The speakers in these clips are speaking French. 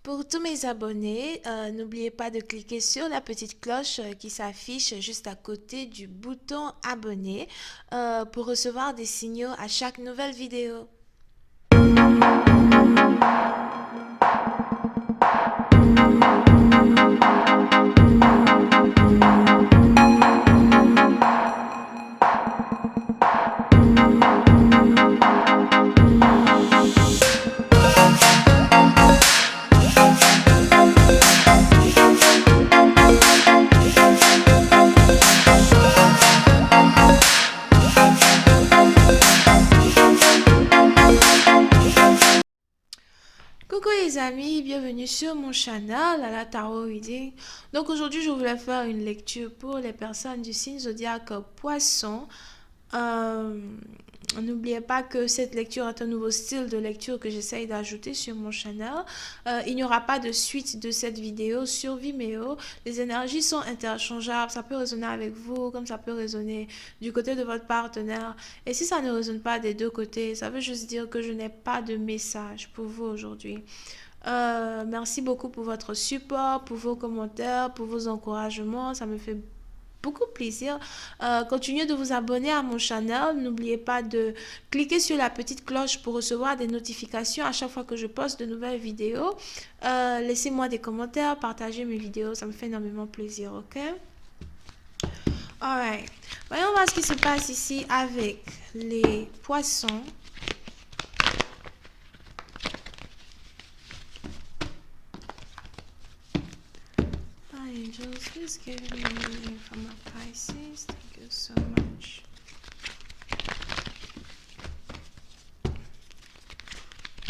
Pour tous mes abonnés, n'oubliez pas de cliquer sur la petite cloche qui s'affiche juste à côté du bouton abonner pour recevoir des signaux à chaque nouvelle vidéo. Coucou les amis, bienvenue sur mon channel à la Tarot Reading. Donc aujourd'hui je voulais faire une lecture pour les personnes du signe zodiaque Poisson. Euh, N'oubliez pas que cette lecture est un nouveau style de lecture que j'essaye d'ajouter sur mon channel. Il n'y aura pas de suite de cette vidéo sur Vimeo. Les énergies sont interchangeables. Ça peut résonner avec vous comme ça peut résonner du côté de votre partenaire. Et si ça ne résonne pas des deux côtés, ça veut juste dire que je n'ai pas de message pour vous aujourd'hui. Merci beaucoup pour votre support, pour vos commentaires, pour vos encouragements. Ça me fait beaucoup plaisir. Continuez de vous abonner à mon channel. N'oubliez pas de cliquer sur la petite cloche pour recevoir des notifications à chaque fois que je poste de nouvelles vidéos. Laissez-moi des commentaires, partagez mes vidéos, ça me fait énormément plaisir, ok? Alright. Voyons voir ce qui se passe ici avec les poissons. Hi angels, please give me a reading from my Pisces. Thank you so much.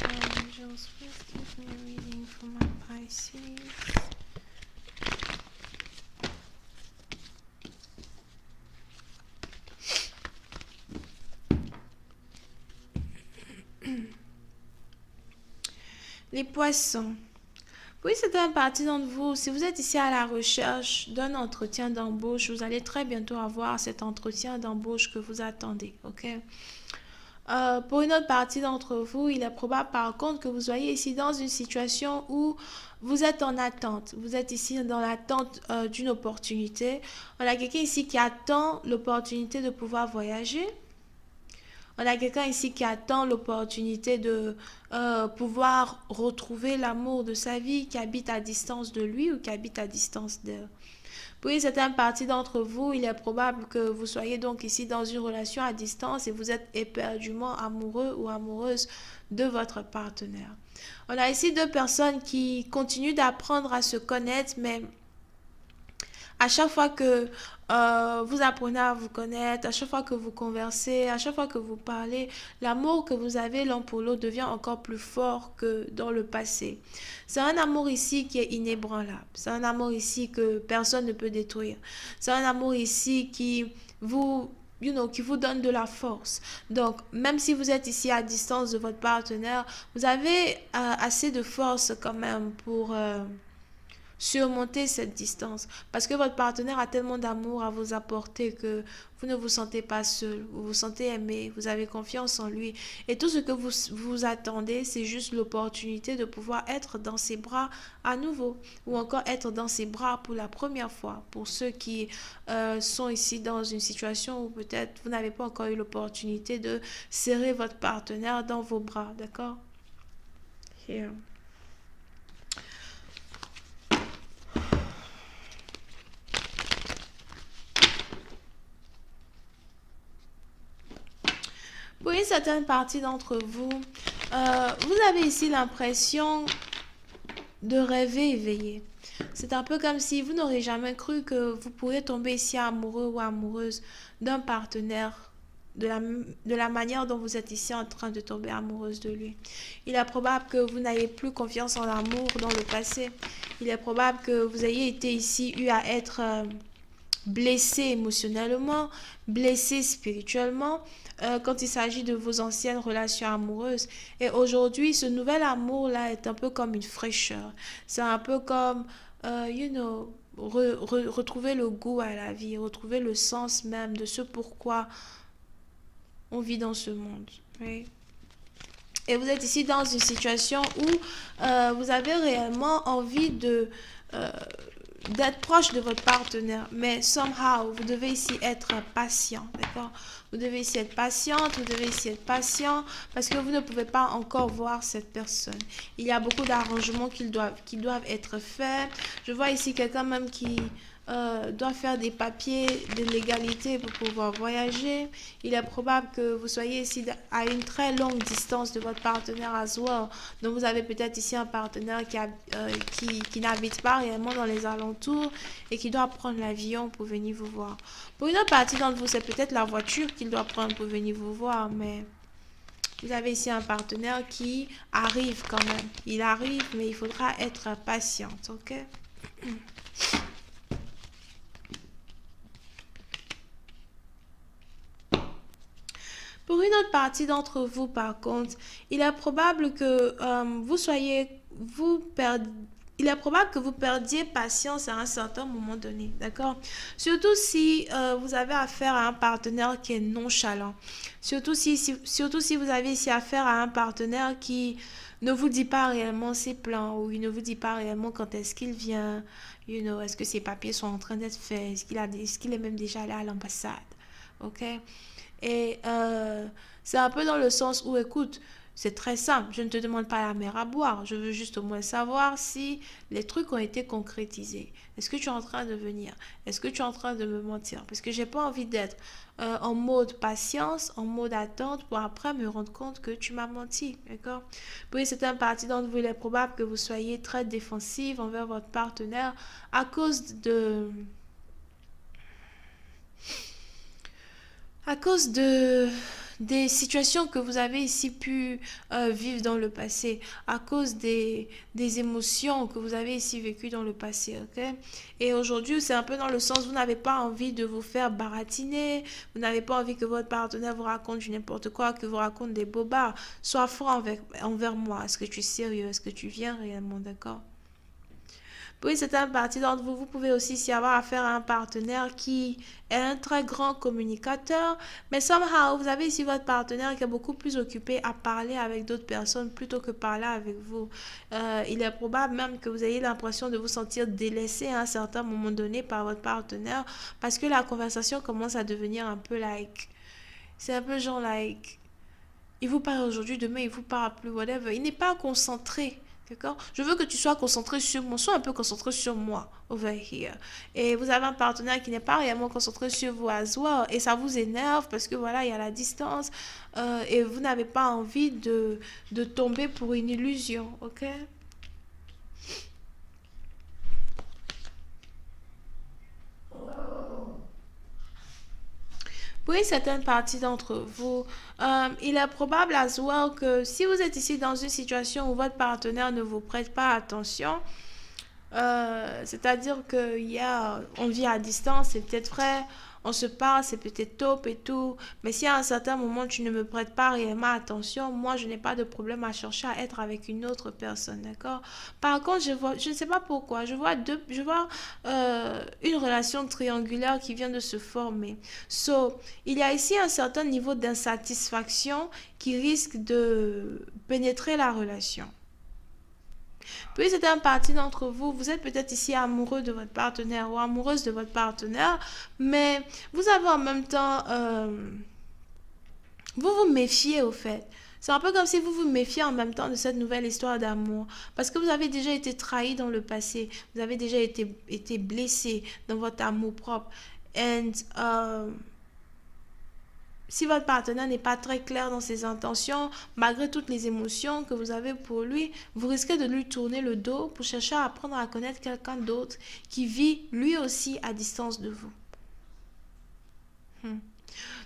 Angels, please give me a reading for my Pisces. Les poissons. Oui, c'est une partie d'entre vous. Si vous êtes ici à la recherche d'un entretien d'embauche, vous allez très bientôt avoir cet entretien d'embauche que vous attendez, ok? Pour une autre partie d'entre vous, il est probable par contre que vous soyez ici dans une situation où vous êtes en attente. Vous êtes ici dans l'attente d'une opportunité. On a quelqu'un ici qui attend l'opportunité de pouvoir voyager. On a quelqu'un ici qui attend l'opportunité de pouvoir retrouver l'amour de sa vie, qui habite à distance de lui ou qui habite à distance d'elle. Pour une certaine partie d'entre vous, il est probable que vous soyez donc ici dans une relation à distance et vous êtes éperdument amoureux ou amoureuse de votre partenaire. On a ici deux personnes qui continuent d'apprendre à se connaître, mais à chaque fois que vous apprenez à vous connaître, à chaque fois que vous conversez, à chaque fois que vous parlez, l'amour que vous avez l'un pour l'autre devient encore plus fort que dans le passé. C'est un amour ici qui est inébranlable. C'est un amour ici que personne ne peut détruire. C'est un amour ici qui vous qui vous donne de la force. Donc, même si vous êtes ici à distance de votre partenaire, vous avez assez de force quand même pour surmonter cette distance parce que votre partenaire a tellement d'amour à vous apporter que vous ne vous sentez pas seul, vous vous sentez aimé, vous avez confiance en lui et tout ce que vous attendez, c'est juste l'opportunité de pouvoir être dans ses bras à nouveau ou encore être dans ses bras pour la première fois. Pour ceux qui sont ici dans une situation où peut-être vous n'avez pas encore eu l'opportunité de serrer votre partenaire dans vos bras, d'accord? Here. Pour une certaine partie d'entre vous, vous avez ici l'impression de rêver éveillé. C'est un peu comme si vous n'aurez jamais cru que vous pourriez tomber ici amoureux ou amoureuse d'un partenaire de la manière dont vous êtes ici en train de tomber amoureuse de lui. Il est probable que vous n'ayez plus confiance en l'amour dans le passé. Il est probable que vous ayez été ici eu à être blessé émotionnellement, blessé spirituellement, quand il s'agit de vos anciennes relations amoureuses. Et aujourd'hui, ce nouvel amour-là est un peu comme une fraîcheur. C'est un peu comme, retrouver le goût à la vie, retrouver le sens même de ce pourquoi on vit dans ce monde. Oui. Et vous êtes ici dans une situation où vous avez réellement envie de d'être proche de votre partenaire, mais somehow, vous devez ici être patient, d'accord? Vous devez ici être patiente, vous devez ici être patient, parce que vous ne pouvez pas encore voir cette personne. Il y a beaucoup d'arrangements qui doivent être faits. Je vois ici quelqu'un même qui doit faire des papiers de légalité pour pouvoir voyager. Il est probable que vous soyez ici à une très longue distance de votre partenaire as well. Donc vous avez peut-être ici un partenaire qui n'habite pas réellement dans les alentours et qui doit prendre l'avion pour venir vous voir. Pour une autre partie d'entre vous, c'est peut-être la voiture qu'il doit prendre pour venir vous voir, mais vous avez ici un partenaire qui arrive quand même. Il arrive, mais il faudra être patiente, ok? Pour une autre partie d'entre vous, par contre, il est probable que il est probable que vous perdiez patience à un certain moment donné, d'accord? Surtout si vous avez affaire à un partenaire qui est nonchalant. Surtout si vous avez ici affaire à un partenaire qui ne vous dit pas réellement ses plans ou il ne vous dit pas réellement quand est-ce qu'il vient, est-ce que ses papiers sont en train d'être faits, est-ce qu'il est même déjà allé à l'ambassade, ok? Et c'est un peu dans le sens où, écoute, c'est très simple. Je ne te demande pas la mer à boire. Je veux juste au moins savoir si les trucs ont été concrétisés. Est-ce que tu es en train de venir? Est-ce que tu es en train de me mentir? Parce que j'ai pas envie d'être en mode patience, en mode attente pour après me rendre compte que tu m'as menti. D'accord? Puis c'est un parti d'entre vous, il est probable que vous soyez très défensive envers votre partenaire à cause de des situations que vous avez ici pu vivre dans le passé, à cause des émotions que vous avez ici vécues dans le passé, ok? Et aujourd'hui, c'est un peu dans le sens, vous n'avez pas envie de vous faire baratiner, vous n'avez pas envie que votre partenaire vous raconte du n'importe quoi, que vous raconte des bobards. Sois franc envers moi. Est-ce que tu es sérieux? Est-ce que tu viens réellement, d'accord? Pour une certaine partie d'entre vous, vous pouvez aussi y avoir affaire à un partenaire qui est un très grand communicateur, mais somehow, vous avez ici votre partenaire qui est beaucoup plus occupé à parler avec d'autres personnes plutôt que parler avec vous. Il est probable même que vous ayez l'impression de vous sentir délaissé à un certain moment donné par votre partenaire parce que la conversation commence à devenir un peu like... C'est un peu genre like... Il vous parle aujourd'hui, demain il vous parle plus, whatever. Il n'est pas concentré. D'accord? Je veux que tu sois concentré sur moi, sois un peu concentré sur moi, over here. Et vous avez un partenaire qui n'est pas réellement concentré sur vous as well. Et ça vous énerve parce que voilà, il y a la distance. Et vous n'avez pas envie de tomber pour une illusion, ok? Pour une certaine partie d'entre vous, il est probable as well que si vous êtes ici dans une situation où votre partenaire ne vous prête pas attention, c'est-à-dire on vit à distance, c'est peut-être vrai, on se parle, c'est peut-être top et tout, mais si à un certain moment tu ne me prêtes pas réellement attention, moi je n'ai pas de problème à chercher à être avec une autre personne, d'accord? Par contre, je ne sais pas pourquoi, je vois une relation triangulaire qui vient de se former. So, il y a ici un certain niveau d'insatisfaction qui risque de pénétrer la relation. Puis c'est un parti d'entre vous, vous êtes peut-être ici amoureux de votre partenaire ou amoureuse de votre partenaire, mais vous avez en même temps, vous vous méfiez au fait. C'est un peu comme si vous vous méfiez en même temps de cette nouvelle histoire d'amour. Parce que vous avez déjà été trahi dans le passé. Vous avez déjà été blessé dans votre amour propre. And si votre partenaire n'est pas très clair dans ses intentions, malgré toutes les émotions que vous avez pour lui, vous risquez de lui tourner le dos pour chercher à apprendre à connaître quelqu'un d'autre qui vit lui aussi à distance de vous. Hmm.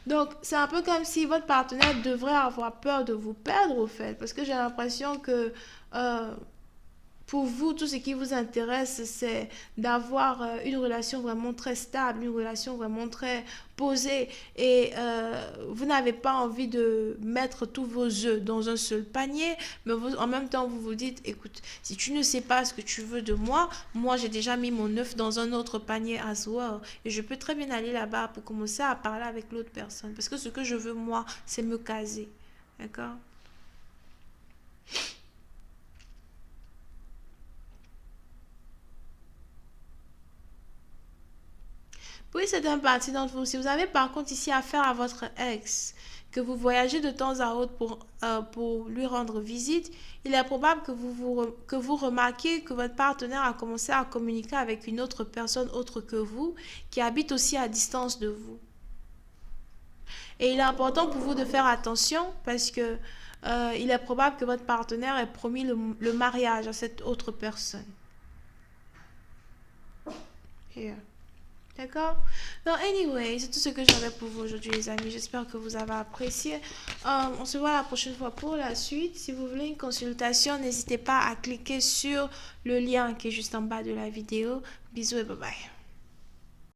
Donc, c'est un peu comme si votre partenaire devrait avoir peur de vous perdre, au fait, parce que j'ai l'impression que euh, pour vous, tout ce qui vous intéresse, c'est d'avoir une relation vraiment très stable, une relation vraiment très posée. Et vous n'avez pas envie de mettre tous vos œufs dans un seul panier, mais en même temps, vous vous dites, écoute, si tu ne sais pas ce que tu veux de moi, moi j'ai déjà mis mon œuf dans un autre panier as well. Et je peux très bien aller là-bas pour commencer à parler avec l'autre personne. Parce que ce que je veux, moi, c'est me caser. D'accord? Oui, c'est un parti d'entre vous. Si vous avez par contre ici affaire à votre ex, que vous voyagez de temps à autre pour lui rendre visite, il est probable que que vous remarquiez que votre partenaire a commencé à communiquer avec une autre personne autre que vous, qui habite aussi à distance de vous. Et il est important pour vous de faire attention parce que il est probable que votre partenaire ait promis le mariage à cette autre personne. Yeah. D'accord? Donc, anyway, c'est tout ce que j'avais pour vous aujourd'hui, les amis. J'espère que vous avez apprécié. On se voit la prochaine fois pour la suite. Si vous voulez une consultation, n'hésitez pas à cliquer sur le lien qui est juste en bas de la vidéo. Bisous et bye bye.